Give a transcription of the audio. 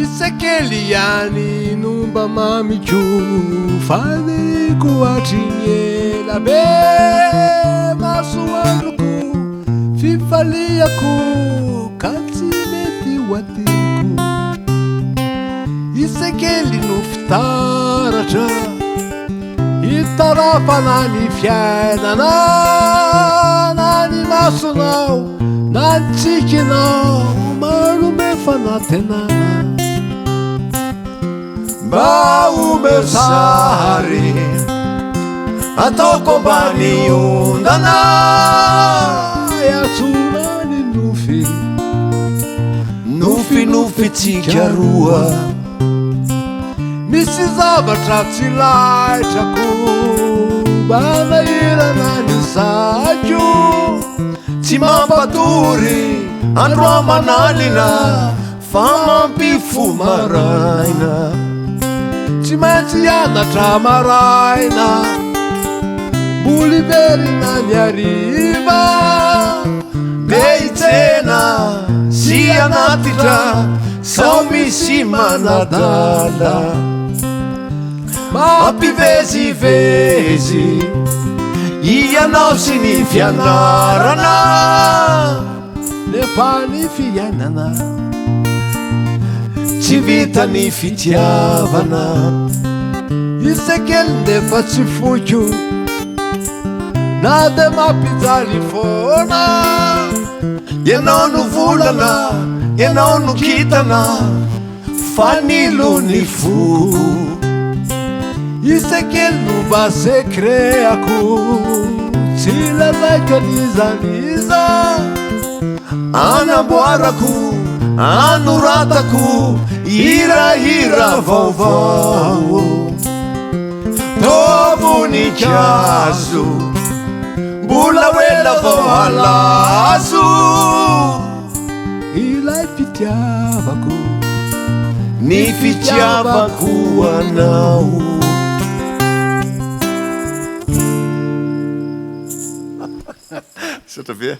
Isekely ihany no mba mamiko faniriko hatriny be masoandroko fifaliako ka tsy mety ho atiko. Isekely no fitaratra hitarafana ny fiainana na ny masonao na ny tsikinao manome fanatenana. Mba omeo sary ataoko ambany ondana iatsona ny nofinofintsika roa. Misy zavatra tsy laitrako manahirana ny saiko tsy mampatory andro amanalina fa mampifo maraina. Tsy maintsy hianatra maraina mboly verina ny hariva be hitsena sy anatitra sao misy manadala. Mampivezivezy ianao sy ny fianarana nefa ny fiainana tsy vita ny fitiavana. Isekely nefa tsy foko na de mampijaly foana. Ianao no volana, ianao no kitana fa nilo ny foko. Isekely no mba sekreako tsy lalaiko an'izaniza anamboarako anoratako hirahira vaovao. Voninkazo mbola ela vao halazo ilay fitiavako ny fitiavako anao. Sotro be?